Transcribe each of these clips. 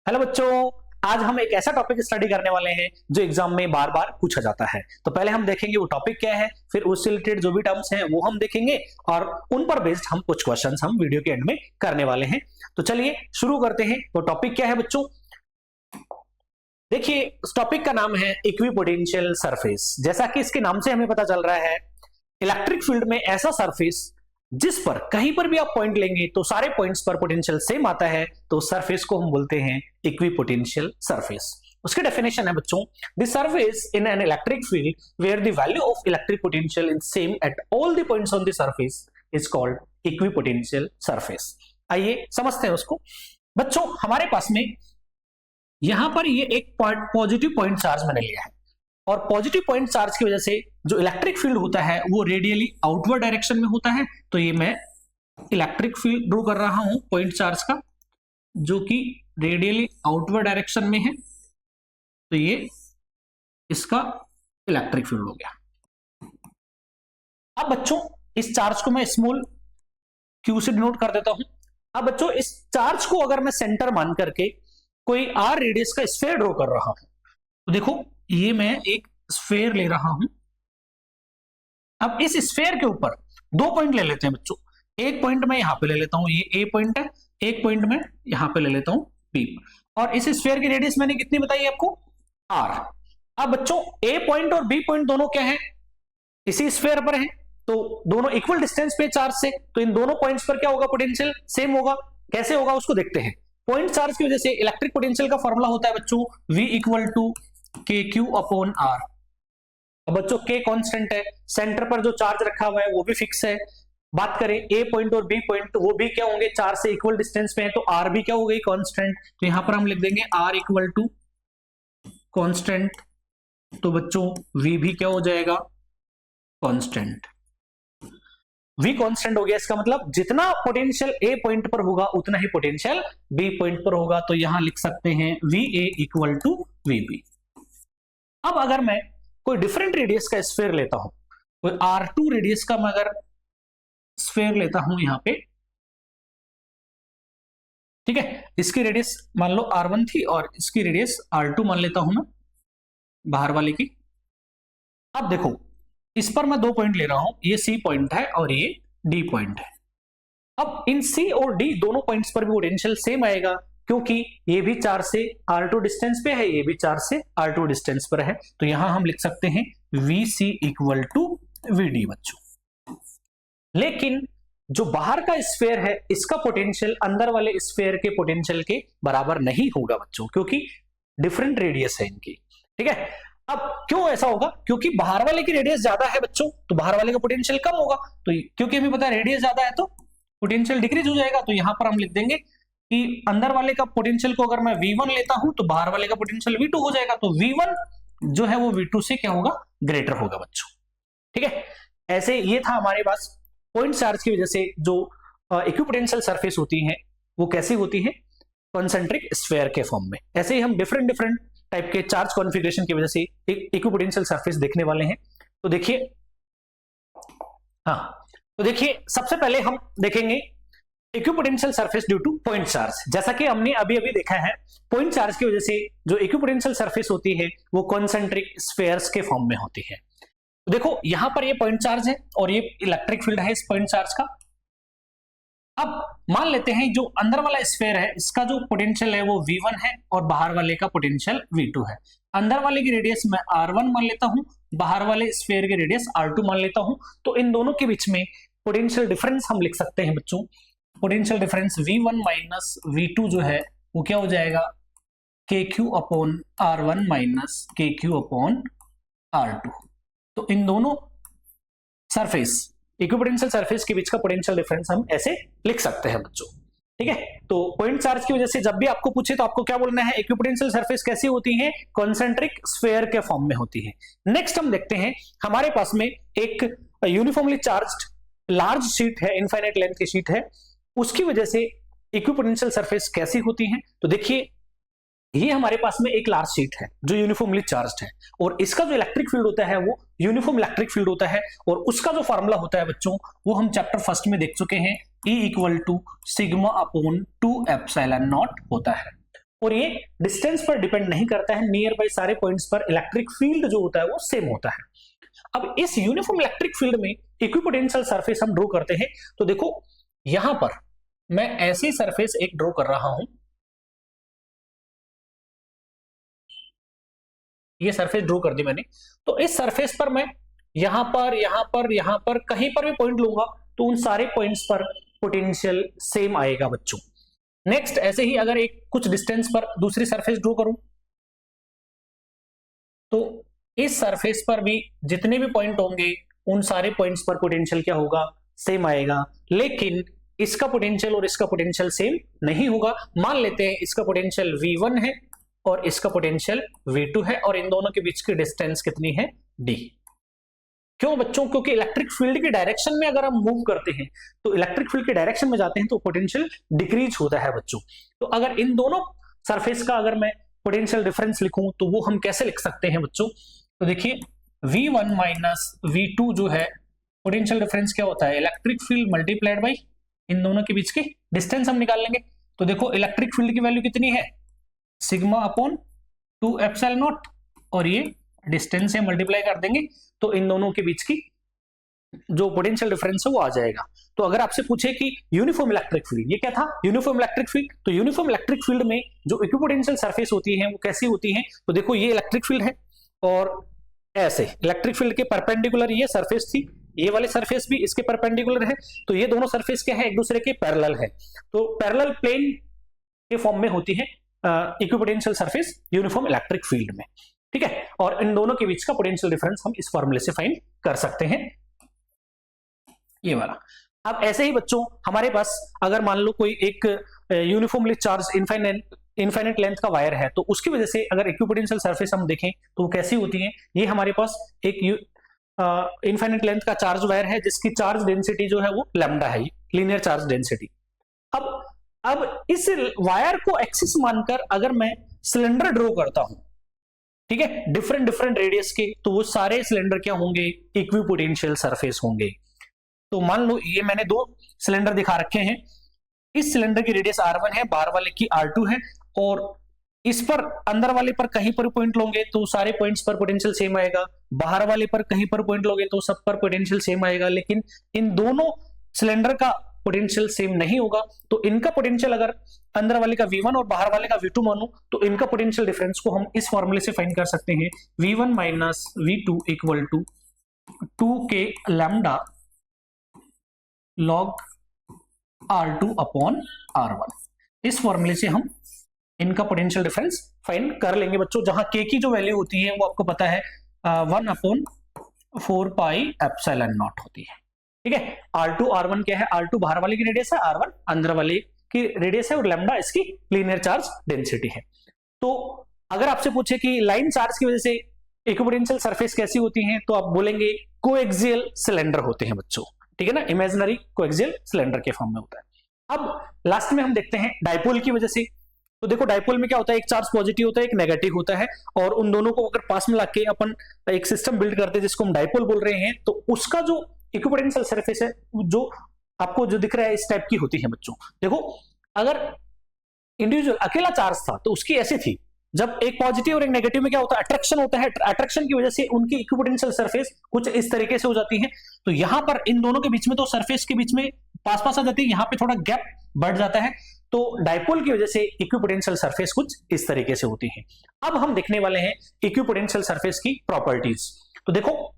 Hello बच्चों, आज हम एक ऐसा टॉपिक स्टडी करने वाले हैं जो एग्जाम में बार बार पूछा जाता है। तो पहले हम देखेंगे वो टॉपिक क्या है, फिर उससे रिलेटेड जो भी टर्म्स हैं वो हम देखेंगे और उन पर बेस्ड हम कुछ क्वेश्चंस हम वीडियो के एंड में करने वाले हैं। तो चलिए शुरू करते हैं। वो टॉपिक क्या है बच्चों? देखिए, इस टॉपिक का नाम है इक्विपोटेंशियल सरफेस। जैसा कि इसके नाम से हमें पता चल रहा है, इलेक्ट्रिक फील्ड में ऐसा सरफेस जिस पर कहीं पर भी आप पॉइंट लेंगे तो सारे पॉइंट्स पर पोटेंशियल सेम आता है, तो सरफेस को हम बोलते हैं इक्विपोटेंशियल सरफेस। उसकी डेफिनेशन है बच्चों, the surface in an electric field where the value of electric potential is same at all the points on the surface is called equipotential surface. आइए समझते हैं उसको। बच्चों, हमारे पास में यहां पर ये एक पॉजिटिव पॉइंट चार्ज मैंने लिया है और पॉजिटिव पॉइंट चार्ज की वजह से जो इलेक्ट्रिक फील्ड होता है वो रेडियली आउटवर्ड डायरेक्शन में होता है। तो ये मैं इलेक्ट्रिक फील्ड ड्रॉ कर रहा हूं पॉइंट चार्ज का, जो कि रेडियली आउटवर्ड डायरेक्शन में है। तो ये इसका इलेक्ट्रिक फील्ड हो गया। अब बच्चों, इस चार्ज को मैं स्मॉल क्यू से डिनोट कर देता हूं। अब बच्चों, इस चार्ज को अगर मैं सेंटर मान करके कोई आर रेडियस का स्फीयर ड्रॉ कर रहा हूं, तो देखो ये मैं एक स्फीयर ले रहा हूं। अब इस स्फीयर के ऊपर दो पॉइंट ले लेते हैं बच्चों। एक पॉइंट मैं यहां पे ले लेता हूं, ये ए पॉइंट है। एक पॉइंट मैं यहां पे ले लेता हूं बी। और इस स्फीयर की रेडियस मैंने कितनी बताई आपको? आर। अब बच्चों, ए पॉइंट और बी पॉइंट दोनों क्या है? इसी स्फीयर पर है, तो दोनों इक्वल डिस्टेंस पे चार्ज से, तो इन दोनों पॉइंट्स पर क्या होगा? पोटेंशियल सेम होगा। कैसे होगा उसको देखते हैं। पॉइंट चार्ज की वजह से इलेक्ट्रिक पोटेंशियल का फॉर्मूला होता है बच्चों V इक्वल टू के क्यू अपॉन आर। अब बच्चों, के कांस्टेंट है, सेंटर पर जो चार्ज रखा हुआ है वो भी फिक्स है। बात करें ए पॉइंट और बी पॉइंट, तो वो भी क्या होंगे? चार्ज से इक्वल डिस्टेंस पे है, तो आर भी क्या हो गई? कांस्टेंट। तो यहां पर हम लिख देंगे आर इक्वल टू कांस्टेंट। तो बच्चों वी भी क्या हो जाएगा? कांस्टेंट। वी कांस्टेंट हो गया, इसका मतलब जितना पोटेंशियल ए पॉइंट पर होगा उतना ही पोटेंशियल बी पॉइंट पर होगा। तो यहां लिख सकते हैं V A equal to V B. अब अगर मैं कोई डिफरेंट रेडियस का स्फीयर लेता हूं, कोई R2 रेडियस का मैं अगर स्फीयर लेता हूं यहां पे, ठीक है, इसकी रेडियस मान लो R1 थी और इसकी रेडियस R2 मान लेता हूं मैं, बाहर वाले की। अब देखो, इस पर मैं दो पॉइंट ले रहा हूं, ये C पॉइंट है और ये D पॉइंट है। अब इन C और D दोनों पॉइंट्स पर भी पोटेंशियल सेम आएगा, क्योंकि ये भी चार्ज से R2 डिस्टेंस पे है, ये भी चार्ज से R2 डिस्टेंस पर है। तो यहां हम लिख सकते हैं VC इक्वल टू VD बच्चों। लेकिन जो बाहर का स्फीयर है, इसका पोटेंशियल अंदर वाले स्फीयर के पोटेंशियल के बराबर नहीं होगा बच्चों, क्योंकि डिफरेंट रेडियस है इनकी। ठीक है, अब क्यों ऐसा होगा? क्योंकि बाहर वाले की रेडियस ज्यादा है बच्चों, तो बाहर वाले का पोटेंशियल कम होगा। तो क्योंकि हमें पता है रेडियस ज्यादा है तो पोटेंशियल डिक्रीज हो जाएगा। तो यहां पर हम लिख देंगे कि अंदर वाले का पोटेंशियल को अगर मैं V1 लेता हूं तो बाहर वाले का पोटेंशियल V2 हो जाएगा। तो V1 जो है वो V2 से क्या होगा? ग्रेटर होगा बच्चों। ठीक है, ऐसे ये था हमारे पास पॉइंट चार्ज की वजह से जो इक्विपोटेंशियल सरफेस होती है वो कैसी होती है? कॉन्सेंट्रिक स्फीयर के फॉर्म में। ऐसे ही हम डिफरेंट डिफरेंट टाइप के चार्ज कॉन्फ़िगरेशन की वजह से एक इक्विपोटेंशियल सरफेस देखने वाले हैं। तो देखिए, हाँ, तो देखिए सबसे पहले हम देखेंगे equipotential surface due two point charge. जैसा कि हमने अभी अभी देखा है, पॉइंट चार्ज की वजह से जो इक्विपोटेंशियल सरफेस होती है वो कॉन्सेंट्रिक स्फीयर्स के फॉर्म में होती है। तो देखो यहां पर ये पॉइंट चार्ज है और ये इलेक्ट्रिक फील्ड है इस पॉइंट चार्ज का। अब मान लेते हैं जो अंदर वाला स्फीयर है, इसका जो पोटेंशियल है वो V1 है और बाहर वाले का पोटेंशियल V2 है। अंदर वाले की रेडियस मैं R1 मान लेता हूं, बाहर वाले स्फीयर की रेडियस R2 मान लेता हूं। तो इन दोनों के बीच में पोटेंशियल डिफरेंस हम लिख सकते हैं बच्चों। Potential difference V1 minus V2 जो है वो क्या हो जाएगा? KQ upon R1 minus KQ upon R2। तो इन दोनों सरफेस, इक्विपोटेंशियल सरफेस के बीच का पोटेंशियल डिफरेंस हम ऐसे लिख सकते हैं बच्चों। ठीक है, तो पॉइंट चार्ज की वजह से जब भी आपको पूछे तो आपको क्या बोलना है? इक्विपोटेंशियल सरफेस कैसी होती है? कॉन्सेंट्रिक स्फीयर के फॉर्म में होती है। नेक्स्ट हम देखते हैं, हमारे पास में एक यूनिफॉर्मली चार्ज्ड लार्ज शीट है, इनफाइनाइट लेंथ की शीट है, उसकी वजह से इक्विपोटेंशियल सरफेस कैसी होती है। तो देखिए, ये हमारे पास में एक लार्ज शीट है जो यूनिफॉर्मली चार्ज्ड है और इसका जो इलेक्ट्रिक फील्ड होता है वो यूनिफॉर्म इलेक्ट्रिक फील्ड होता है और उसका जो फार्मूला होता है बच्चों वो हम चैप्टर फर्स्ट में देख चुके हैं, E equal to sigma upon 2 epsilon naught होता है। और ये डिस्टेंस पर डिपेंड नहीं करता है, नियर बाई सारे पॉइंट्स पर इलेक्ट्रिक फील्ड जो होता है वो सेम होता है। अब इस यूनिफॉर्म इलेक्ट्रिक फील्ड में इक्विपोटेंशियल सरफेस हम ड्रॉ करते हैं। तो देखो यहां पर मैं ऐसी सरफेस एक ड्रॉ कर रहा हूं, ये सरफेस ड्रॉ कर दी मैंने। तो इस सरफेस पर मैं यहां पर कहीं पर भी पॉइंट लूंगा तो उन सारे पॉइंट्स पर पोटेंशियल सेम आएगा बच्चों। नेक्स्ट ऐसे ही अगर एक कुछ डिस्टेंस पर दूसरी सरफेस ड्रॉ करूं तो इस सरफेस पर भी जितने भी पॉइंट होंगे उन सारे पॉइंट्स पर पोटेंशियल क्या होगा, सेम आएगा। लेकिन इसका पोटेंशियल और इसका पोटेंशियल सेम नहीं होगा। मान लेते हैं इसका पोटेंशियल V1 है और इसका पोटेंशियल V2 है और इन दोनों के बीच की डिस्टेंस कितनी है, D। क्यों बच्चों, क्योंकि इलेक्ट्रिक फील्ड की डायरेक्शन में अगर हम मूव करते हैं तो इलेक्ट्रिक फील्ड की डायरेक्शन में जाते हैं तो पोटेंशियल डिक्रीज होता है बच्चों। तो अगर इन दोनों सरफेस का अगर मैं पोटेंशियल डिफरेंस लिखूं तो वो हम कैसे लिख सकते हैं बच्चों, तो देखिए V1 माइनस V2 जो है पोटेंशियल डिफरेंस क्या होता है, इलेक्ट्रिक फील्ड मल्टीप्लाइड बाई इन दोनों के बीच की डिस्टेंस हम निकाल लेंगे। तो देखो इलेक्ट्रिक फील्ड की वैल्यू कितनी है, सिग्मा अपॉन 2 एप्सिलॉन नॉट, और ये डिस्टेंस से मल्टीप्लाई कर देंगे तो इन दोनों के बीच की जो पोटेंशियल डिफरेंस है वो आ जाएगा। तो अगर आपसे पूछे कि यूनिफॉर्म इलेक्ट्रिक फील्ड, ये क्या था, यूनिफॉर्म इलेक्ट्रिक फील्ड। तो यूनिफॉर्म इलेक्ट्रिक फील्ड में जो इक्विपोटेंशियल सरफेस होती है वो कैसी होती है, तो देखो ये इलेक्ट्रिक फील्ड है और ऐसे इलेक्ट्रिक फील्ड के परपेंडिकुलर ये सरफेस थी, ये वाले सरफेस भी इसके परपेंडिकुलर है। तो ये दोनों सरफेस क्या है, एक दूसरे के पैरेलल है। तो पैरेलल प्लेन के फॉर्म में होती है equipotential surface uniform electric field में, ठीक है। और इन दोनों के बीच का पोटेंशियल डिफरेंस हम इस फॉर्मूले से फाइंड कर सकते हैं, ये वाला। अब ऐसे ही बच्चों हमारे पास अगर मान लो कोई एक यूनिफॉर्मली चार्ज इनफाइनाइट लेंथ का वायर है तो उसकी वजह से अगर इक्विपोटेंशियल सरफेस हम देखें तो वो कैसी होती है, ये हमारे पास एक इनफाइनाइट लेंथ का चार्ज वायर है जिसकी चार्ज डेंसिटी जो है वो लैम्डा है, लीनियर चार्ज डेंसिटी। अब इस वायर को एक्सिस मानकर अगर मैं सिलेंडर ड्रॉ करता हूं, ठीक है, डिफरेंट डिफरेंट रेडियस के, तो वो सारे सिलेंडर क्या होंगे, इक्विपोटेंशियल सरफेस होंगे। तो मान लो ये मैंने दो सिलेंडर दिखा रखे हैं, इस सिलेंडर की रेडियस R1 है, बाहर वाले की R2 है, और इस पर अंदर वाले पर कहीं पर पॉइंट लोगे तो सारे पॉइंट्स पर पोटेंशियल सेम आएगा, बाहर वाले पर कहीं पर पॉइंट लोगे तो सब पर पोटेंशियल सेम आएगा। लेकिन इन दोनों सिलेंडर का पोटेंशियल सेम नहीं होगा, तो इनका पोटेंशियल अगर अंदर वाले का V1 और बाहर वाले का V2 मानो तो इनका पोटेंशियल डिफरेंस को हम इस फॉर्मूले से फाइंड कर सकते हैं, V1 minus V2 equal to 2k lambda log R2 upon R1। इस फॉर्मूले से हम इनका पोटेंशियल डिफरेंस फाइंड कर लेंगे बच्चों, जहां k की जो वैल्यू होती है वो आपको पता है 1 अपॉन 4 पाई एप्सिलॉन नॉट होती है, ठीक है। R2 R1 क्या है, R2 बाहर वाले की रेडियस है, R1 अंदर वाले की रेडियस है और लैम्डा इसकी लीनियर चार्ज डेंसिटी है। तो अगर आपसे पूछे कि लाइन चार्ज की वजह से इक्विपोटेंशियल सरफेस कैसी होती है तो आप बोलेंगे कोएक्सियल सिलेंडर होते हैं बच्चों, ठीक है ना, इमेजिनरी कोएक्सियल सिलेंडर के फॉर्म में होता है। अब लास्ट में हम देखते हैं डायपोल की वजह से। तो देखो डायपोल में क्या होता है, एक चार्ज पॉजिटिव होता है, एक नेगेटिव होता है, और उन दोनों को अगर पास में लाके अपन एक सिस्टम बिल्ड करते हैं जिसको हम डायपोल बोल रहे हैं, तो उसका जो इक्विपोटेंशियल सरफेस है जो आपको जो दिख रहा है इस टाइप की होती है बच्चों। देखो अगर इंडिविजुअल अकेला चार्ज था तो उसकी ऐसी थी, जब एक पॉजिटिव और एक नेगेटिव में क्या होता है, अट्रैक्शन होता है, अट्रैक्शन की वजह से उनकी इक्विपोटेंशियल सरफेस कुछ इस तरीके से हो जाती है। तो यहां पर इन दोनों के बीच में तो सरफेस के बीच में पास पास आ जाती है, यहां पे थोड़ा गैप बढ़ जाता है। तो डायपोल की वजह से इक्विपोटेंशियल सरफेस कुछ इस तरीके से होती है। अब हम देखने वाले हैं इक्विपोटेंशियल सरफेस की प्रॉपर्टीज। तो देखो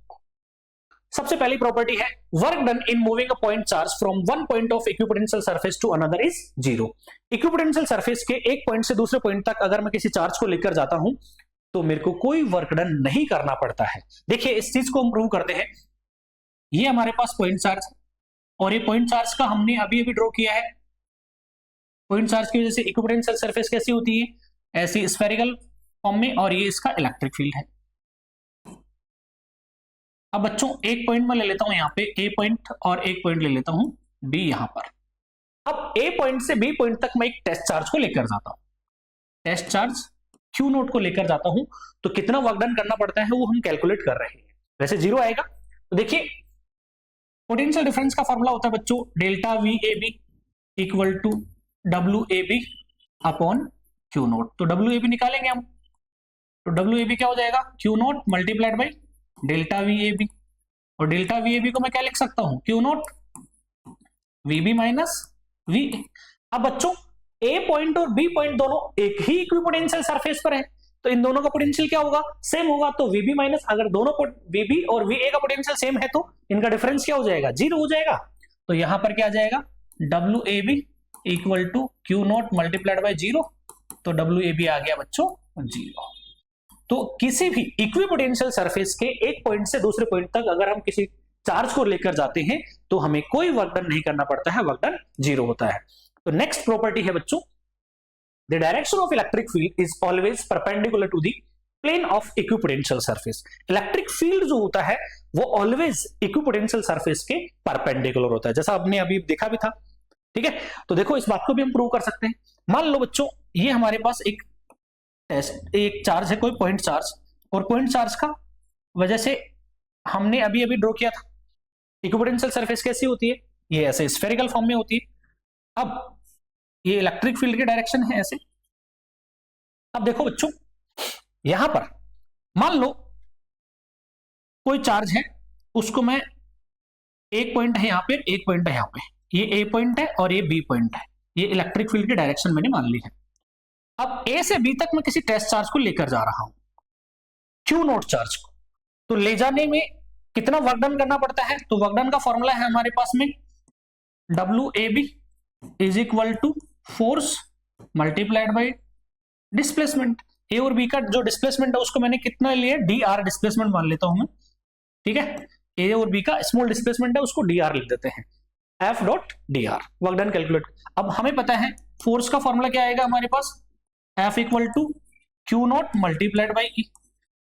सबसे पहली प्रॉपर्टी है work done in moving a point charge from one point of equipotential surface to another is 0। Equipotential surface के एक पॉइंट से दूसरे पॉइंट तक अगर मैं किसी चार्ज को लेकर जाता हूं तो मेरे को कोई वर्क डन नहीं करना पड़ता है। देखिए इस चीज को हम प्रूव करते हैं। ये हमारे पास पॉइंट चार्ज और ये पॉइंट चार्ज का हमने अभी अभी ड्रॉ किया है। पॉइंट चार्ज की वजह से इक्विपोटेंशियल सरफेस कैसी होती है, ऐसी स्फेरिकल फॉर्म में, और ये इसका इलेक्ट्रिक फील्ड है। अब बच्चों एक पॉइंट में ले लेता हूं, यहाँ पे ए पॉइंट, और एक पॉइंट ले लेता हूं बी यहां पर। अब ए पॉइंट से बी पॉइंट तक मैं एक टेस्ट चार्ज को लेकर जाता हूं, टेस्ट चार्ज क्यू नोट को लेकर जाता हूं, तो कितना वर्क डन करना पड़ता है वो हम कैलकुलेट कर रहे हैं। वैसे 0 आएगा। तो देखिए पोटेंशियल डिफरेंस का फॉर्मूला होता है बच्चों delta V A B equal to W A B upon Q naught. तो डब्ल्यू ए बी निकालेंगे हम, तो डब्ल्यू ए बी क्या हो जाएगा, Q naught multiplied by delta V A B, और डेल्टा वी ए बी को मैं क्या लिख सकता हूं, Q naught V B minus V. अब बच्चों ए पॉइंट और बी पॉइंट दोनों एक ही इक्विपोटेंशियल सरफेस पर है, तो इन दोनों का पोटेंशियल क्या होगा, सेम होगा। तो वीबी माइनस, अगर दोनों वीबी और वी ए का पोटेंशियल सेम है तो इनका डिफरेंस क्या हो जाएगा, जीरो हो जाएगा। तो यहां पर क्या आ जाएगा, W A B equal to Q naught multiplied by zero, तो डब्ल्यू ए बी आ गया बच्चों जीरो। तो किसी भी इक्विपोटेंशियल सरफेस के एक पॉइंट से दूसरे पॉइंट तक अगर हम किसी चार्ज को लेकर जाते हैं तो हमें कोई वर्क डन नहीं करना पड़ता है, वर्क डन जीरो होता है। तो नेक्स्ट प्रॉपर्टी है बच्चों, the direction of electric field is always perpendicular to the plane of equipotential surface. Electric field जो होता है वो ऑलवेज इक्विपोटेंशियल सरफेस के परपेंडिकुलर होता है, जैसा आपने अभी देखा भी था। ठीक है, तो देखो इस बात को भी हम प्रूव कर सकते हैं। मान लो बच्चों ये हमारे पास एक चार्ज है, कोई पॉइंट चार्ज, और पॉइंट चार्ज का वजह से हमने अभी अभी ड्रॉ किया था। इक्विपोटेंशियल सरफेस कैसी होती है, ये ऐसे स्फेरिकल फॉर्म में होती है। अब ये इलेक्ट्रिक फील्ड की डायरेक्शन है ऐसे। अब देखो बच्चों यहां पर मान लो कोई चार्ज है, उसको मैं एक पॉइंट है यहां पे, एक पॉइंट है यहां पे, ये ए पॉइंट है और ये बी पॉइंट है, ये इलेक्ट्रिक फील्ड की डायरेक्शन मैंने मान ली है। अब ए से बी तक मैं किसी टेस्ट चार्ज को लेकर जा रहा हूं, क्यू नॉट चार्ज को, तो ले जाने में कितना वर्क डन करना पड़ता है, तो वर्क डन का फॉर्मूला है हमारे पास में W A B is equal to force multiplied by displacement. A और बी का जो डिस्प्लेसमेंट है उसको मैंने कितना लिया, डी आर डिस्प्लेसमेंट मान लेता हूं मैं। ठीक है, ए और बी का स्मॉल डिस्प्लेसमेंट है उसको डी आर लिख देते हैं, F dot D are, work done calculate. अब हमें पता है फोर्स का फॉर्मूला क्या आएगा हमारे पास, F equal to Q naught multiplied by E.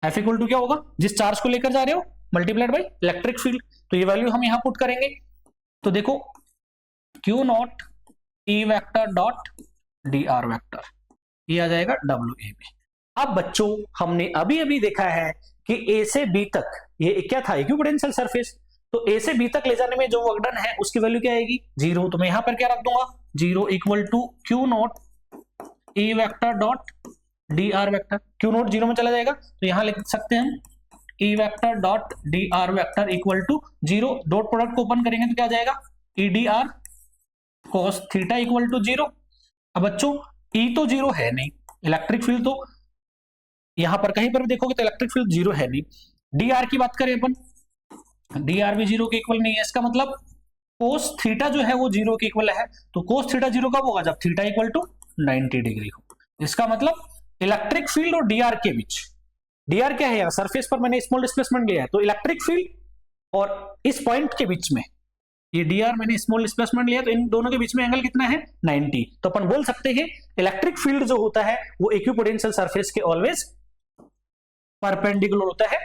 F equal to क्या होगा, जिस चार्ज को लेकर जा रहे हो मल्टीप्लाइड बाई इलेक्ट्रिक फील्ड, तो ये वैल्यू हम यहां पुट करेंगे। तो देखो Q naught E vector dot D R vector, ये आ जाएगा डब्ल्यू ए बी। अब बच्चों हमने अभी अभी देखा है कि ए से बी तक ये क्या था, इक्विपोटेंशियल सरफेस, तो ए से बी तक ले जाने में जो वर्क डन है उसकी वैल्यू क्या आएगी, जीरो। तो मैं यहां पर क्या रख दूंगा, zero equal to Q naught E vector dot D R vector. Q naught zero में चला जाएगा तो यहां लिख सकते हैं हम E vector dot D R vector equal to zero, dot product को ओपन करेंगे तो क्या आ जाएगा, E D R cos theta equal to zero. अब बच्चों ई तो जीरो है नहीं, इलेक्ट्रिक फील्ड तो यहां पर कहीं पर भी देखोगे तो इलेक्ट्रिक फील्ड जीरो है नहीं। डी आर की बात करें अपन, डी आर भी जीरो के इक्वल नहीं है, इसका मतलब cos थीटा जो है वो जीरो के इक्वल है। तो cos थीटा जीरो कब होगा, जब थीटा इक्वल टू 90 डिग्री हो। इसका मतलब इलेक्ट्रिक फील्ड और डी आर के बीच, डी आर क्या है यार, सरफेस पर मैंने स्मॉल डिस्प्लेसमेंट लिया है, तो इलेक्ट्रिक फील्ड और इस पॉइंट के बीच में ये डी आर मैंने स्मॉल डिस्प्लेसमेंट लिया, तो इन दोनों के बीच में एंगल कितना है, 90। तो अपन बोल सकते हैं इलेक्ट्रिक फील्ड जो होता है वो इक्विपोटेंशियल सरफेस के ऑलवेज परपेंडिकुलर होता है।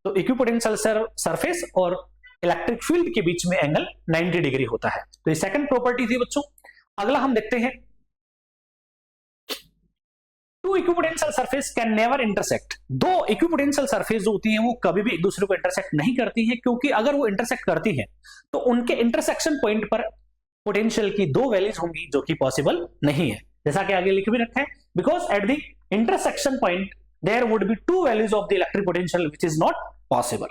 तो इक्विपोटेंशियल सरफेस और इलेक्ट्रिक फील्ड के बीच में एंगल 90 डिग्री होता है। तो ये सेकंड प्रॉपर्टी थी बच्चों। अगला हम देखते हैं, two equipotential surface can never intersect. दो इक्विपोटेंशियल सरफेस जो होती हैं वो कभी भी एक दूसरे को इंटरसेक्ट नहीं करती है, क्योंकि अगर वो इंटरसेक्ट करती है तो उनके इंटरसेक्शन पॉइंट पर पोटेंशियल की दो वैल्यूज होंगी जो कि पॉसिबल नहीं है, जैसा कि आगे लिख भी रखा है, because at the intersection point there would be two values of the electric potential which is not possible.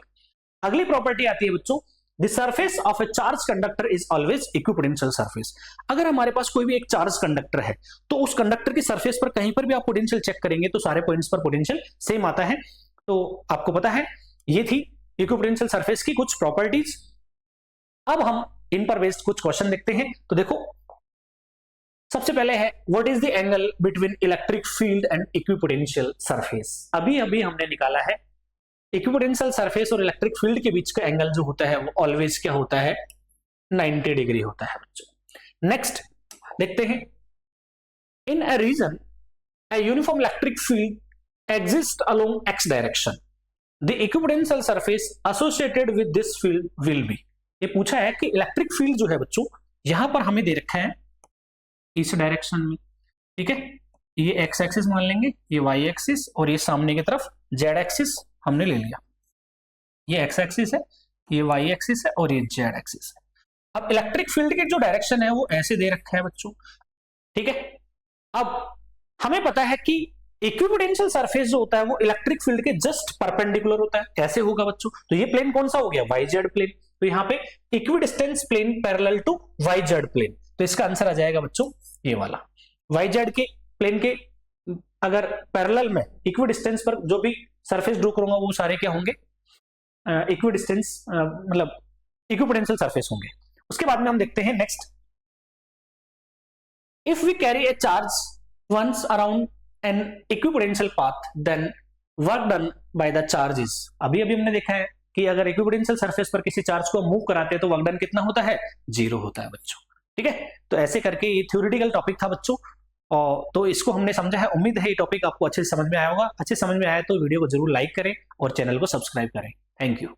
अगली प्रॉपर्टी आती है बच्चों, the surface of a charge conductor is always equipotential surface. अगर हमारे पास कोई भी एक चार्ज कंडक्टर है तो उस कंडक्टर की सरफेस पर कहीं पर भी आप पोटेंशियल चेक करेंगे तो सारे पॉइंट्स पर पोटेंशियल सेम आता है। तो आपको पता है ये थी इक्विपोटेंशियल सरफेस की कुछ प्रॉपर्टीज। अब हम इन पर बेस्ड कुछ क्वेश्चन देखते हैं। तो देखो सबसे पहले है, what is the angle between electric field and equipotential surface. अभी अभी हमने निकाला है इक्विपोटेंशियल सरफेस और इलेक्ट्रिक फील्ड के बीच का एंगल जो होता है वो ऑलवेज क्या होता है, 90 डिग्री होता है बच्चों। नेक्स्ट देखते हैं, इन a reason a uniform electric field exists along x direction, the equipotential surface associated with this field will be। ये पूछा है कि इलेक्ट्रिक फील्ड जो है बच्चों यहां पर हमें दे रखा है इस डायरेक्शन में, ठीक है, ये एक्स एक्सिस मान लेंगे, ये वाई एक्सिस, और ये सामने की तरफ जेड एक्सिस हमने ले लिया। ये एक्स एक्सिस है, ये वाई एक्सिस है और ये जेड एक्सिस है। अब इलेक्ट्रिक फील्ड की जो डायरेक्शन है वो ऐसे दे रखा है बच्चों, ठीक है। अब हमें पता है कि इक्विपोटेंशियल सरफेस जो होता है वो इलेक्ट्रिक फील्ड के जस्ट परपेंडिकुलर होता है। कैसे होगा बच्चों? तो ये प्लेन कौन सा हो गया? YZ plane. तो यहाँ पे equidistance plane parallel to YZ plane, तो इसका आंसर आ जाएगा बच्चों ये वाला। YZ के प्लेन के अगर पैरेलल में इक्विडिस्टेंस पर जो भी सरफेस ड्रॉ करूंगा वो सारे क्या होंगे? इक्विडिस्टेंस मतलब इक्विपोटेंशियल सरफेस होंगे। उसके बाद में हम देखते हैं next, if we carry a charge once around an equipotential path then work done by the charge is. अभी हमने देखा है कि अगर इक्विपोटेंशियल सरफेस पर किसी चार्ज को मूव कराते हैं तो वर्क डन कितना होता है? 0 होता है बच्चों। ठीक है, तो ऐसे करके ये थ्योरेटिकल टॉपिक था बच्चों, और तो इसको हमने समझा है। उम्मीद है ये टॉपिक आपको अच्छे से समझ में आया होगा। अच्छे समझ में आया तो वीडियो को जरूर लाइक करें और चैनल को सब्सक्राइब करें। Thank you.